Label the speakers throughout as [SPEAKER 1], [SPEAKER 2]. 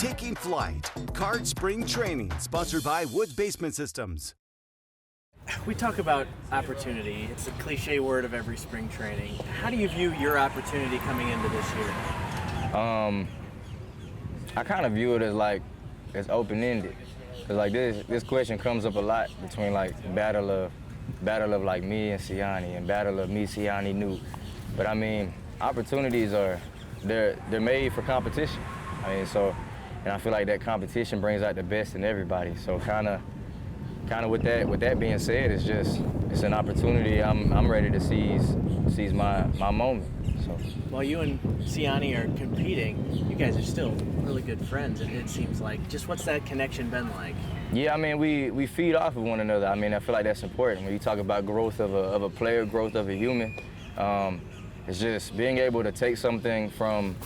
[SPEAKER 1] taking flight. Card Spring Training, sponsored by Woods Basement Systems.
[SPEAKER 2] We talk about opportunity. It's a cliche word of every spring training. How do you view your opportunity coming into this year?
[SPEAKER 3] I kind of view it as open-ended. Cause like this question comes up a lot between like battle of like me and Siani and battle of me, Siani, New. But I mean, opportunities they're made for competition. I mean, and I feel like that competition brings out the best in everybody. So kind of with that being said, it's an opportunity. I'm ready to seize my moment. So
[SPEAKER 2] while you and Siani are competing, you guys are still really good friends. It seems like. Just what's that connection been like?
[SPEAKER 3] Yeah, I mean, we feed off of one another. I mean, I feel like that's important when you talk about growth of a player, growth of a human. It's just being able to take something from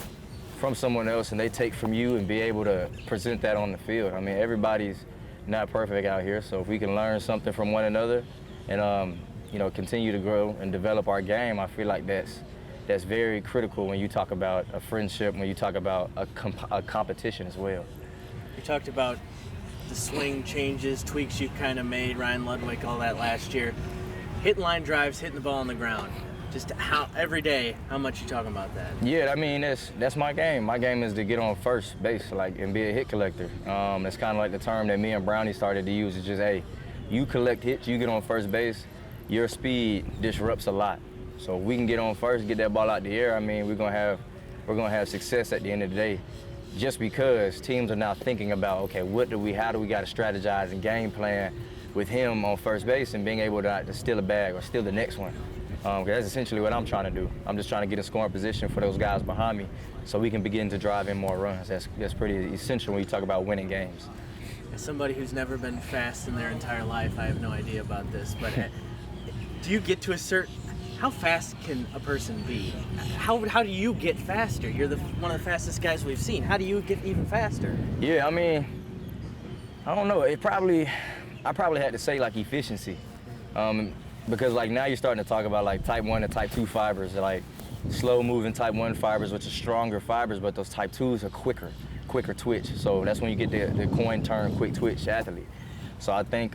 [SPEAKER 3] someone else and they take from you and be able to present that on the field. I mean, everybody's not perfect out here, so if we can learn something from one another and continue to grow and develop our game, I feel like that's very critical when you talk about a friendship, when you talk about a competition as well.
[SPEAKER 2] You talked about the swing changes, tweaks you kind of made, Ryan Ludwig, all that last year. Hitting line drives, hitting the ball on the ground. Just every day, how much you talking about that?
[SPEAKER 3] Yeah, I mean, that's my game. My game is to get on first base, and be a hit collector. It's kind of like the term that me and Brownie started to use. It's just, hey, you collect hits, you get on first base, your speed disrupts a lot. So if we can get on first, get that ball out the air, I mean, we're gonna have success at the end of the day. Just because teams are now thinking about, okay, how do we got to strategize and game plan with him on first base and being able to steal a bag or steal the next one. That's essentially what I'm trying to do. I'm just trying to get in scoring position for those guys behind me so we can begin to drive in more runs. That's pretty essential when you talk about winning games.
[SPEAKER 2] As somebody who's never been fast in their entire life, I have no idea about this, but do you get to how fast can a person be? How do you get faster? You're one of the fastest guys we've seen. How do you get even faster?
[SPEAKER 3] Yeah, I mean, I don't know. I probably had to say like efficiency. Because like now you're starting to talk about like type 1 and type 2 fibers, like slow moving type 1 fibers, which are stronger fibers, but those type 2s are quicker twitch. So that's when you get the coin turn quick twitch athlete. So I think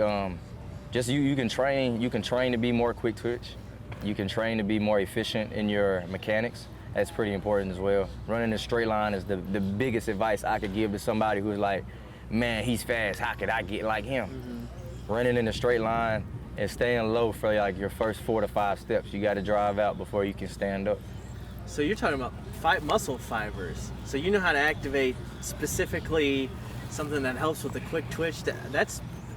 [SPEAKER 3] just you can train to be more quick twitch. You can train to be more efficient in your mechanics. That's pretty important as well. Running a straight line is the biggest advice I could give to somebody who's like, man, he's fast, how could I get like him? Mm-hmm. Running in a straight line and staying low for like your first 4 to 5 steps. You got to drive out before you can stand up.
[SPEAKER 2] So you're talking about muscle fibers. So you know how to activate specifically something that helps with the quick twitch.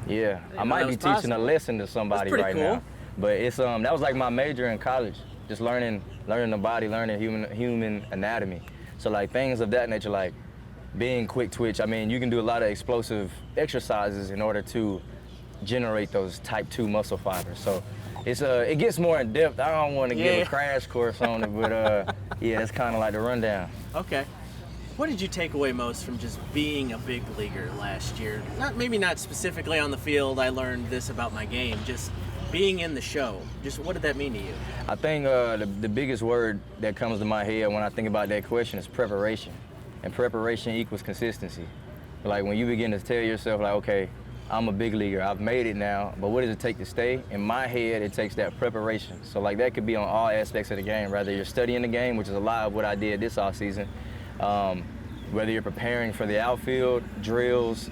[SPEAKER 3] Yeah, I might be teaching a lesson to somebody right
[SPEAKER 2] cool.
[SPEAKER 3] now. But it's that was like my major in college, just learning the body, learning human anatomy. So like things of that nature, like being quick twitch. I mean, you can do a lot of explosive exercises in order to generate those type 2 muscle fibers. So it gets more in depth. I don't want to give a crash course on it, but yeah, it's kind of like the rundown.
[SPEAKER 2] Okay. What did you take away most from just being a big leaguer last year? Maybe not specifically on the field, I learned this about my game, just being in the show. Just what did that mean to you?
[SPEAKER 3] I think the biggest word that comes to my head when I think about that question is preparation. And preparation equals consistency. Like when you begin to tell yourself like, okay, I'm a big leaguer, I've made it now, but what does it take to stay? In my head, it takes that preparation. So like that could be on all aspects of the game, whether you're studying the game, which is a lot of what I did this offseason, whether you're preparing for the outfield, drills,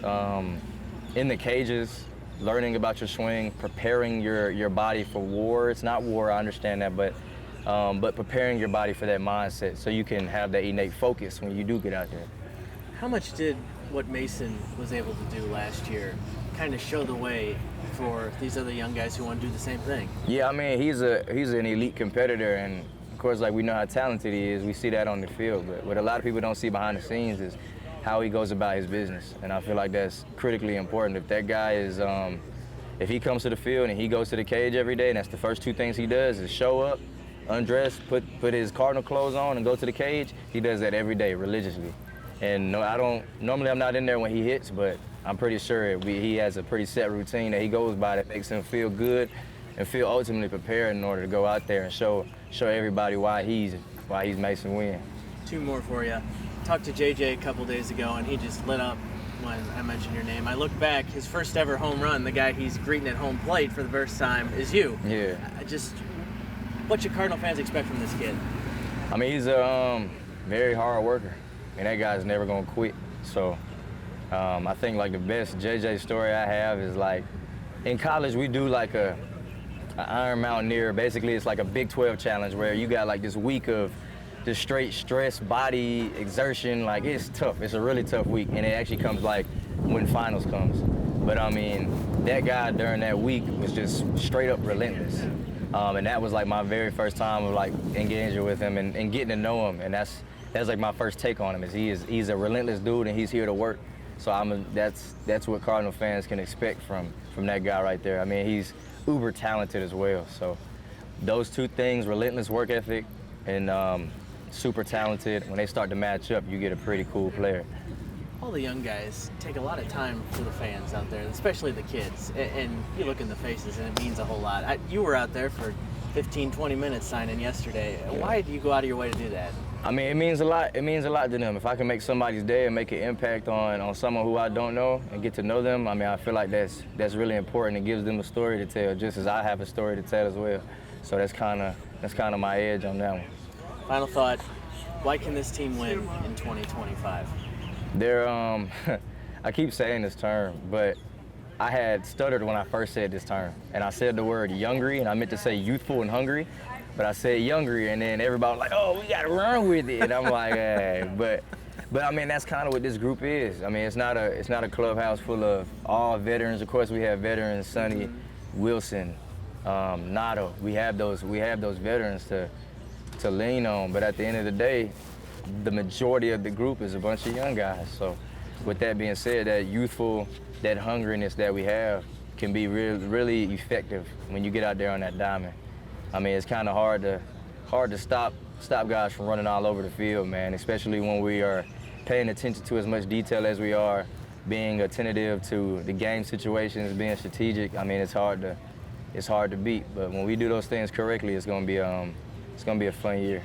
[SPEAKER 3] in the cages, learning about your swing, preparing your body for war. It's not war, I understand that, but preparing your body for that mindset so you can have that innate focus when you do get out there.
[SPEAKER 2] How much did what Mason was able to do last year kind of show the way for these other young guys who want to do the same thing?
[SPEAKER 3] Yeah, I mean, he's an elite competitor, and of course, like we know how talented he is. We see that on the field, but what a lot of people don't see behind the scenes is how he goes about his business, and I feel like that's critically important. If that guy is, if he comes to the field and he goes to the cage every day, and that's the first 2 things he does is show up, undress, put his Cardinal clothes on, and go to the cage. He does that every day religiously. And no, normally I'm not in there when he hits, but I'm pretty sure he has a pretty set routine that he goes by that makes him feel good and feel ultimately prepared in order to go out there and show everybody why he's Mason Wynn.
[SPEAKER 2] 2 more for you. talked to JJ a couple days ago, and he just lit up when I mentioned your name. I look back, his first ever home run, the guy he's greeting at home plate for the first time, is you.
[SPEAKER 3] Yeah.
[SPEAKER 2] What should Cardinal fans expect from this kid?
[SPEAKER 3] I mean, he's a very hard worker, and that guy's never gonna quit. So I think like the best JJ story I have is like in college we do like a Iron Mountaineer. Basically, it's like a Big 12 challenge where you got like this week of just straight stress, body exertion. Like it's tough. It's a really tough week, and it actually comes like when finals comes. But I mean, that guy during that week was just straight up relentless. And that was like my very first time of like engaging with him and getting to know him. And that's like my first take on him. He's a relentless dude, and he's here to work. So that's what Cardinal fans can expect from that guy right there. I mean, he's uber talented as well. So those two things, relentless work ethic and super talented, when they start to match up, you get a pretty cool player.
[SPEAKER 2] All the young guys take a lot of time for the fans out there, especially the kids. And you look in the faces, and it means a whole lot. You were out there for 15, 20 minutes signing yesterday. Why do you go out of your way to do that?
[SPEAKER 3] I mean, it means a lot. It means a lot to them. If I can make somebody's day and make an impact on someone who I don't know and get to know them, I mean, I feel like that's really important. It gives them a story to tell, just as I have a story to tell as well. So that's kind of my edge on that one.
[SPEAKER 2] Final thought: why can this team win in 2025?
[SPEAKER 3] They're I keep saying this term, but I had stuttered when I first said this term, and I said the word youngry, and I meant to say youthful and hungry, but I said youngry, and then everybody was like, oh, we gotta run with it, and I'm like, hey, but I mean, that's kind of what this group is. I mean, it's not a clubhouse full of all veterans. Of course, we have veterans, Sonny, Wilson, Nato. We have those veterans to lean on, but at the end of the day, the majority of the group is a bunch of young guys. So with that being said, that youthful, that hungriness that we have can be really effective when you get out there on that diamond. I mean, it's kind of hard to stop guys from running all over the field, man, especially when we are paying attention to as much detail as we are, being attentive to the game situations, being strategic. I mean, it's hard to beat, but when we do those things correctly, it's gonna be a fun year.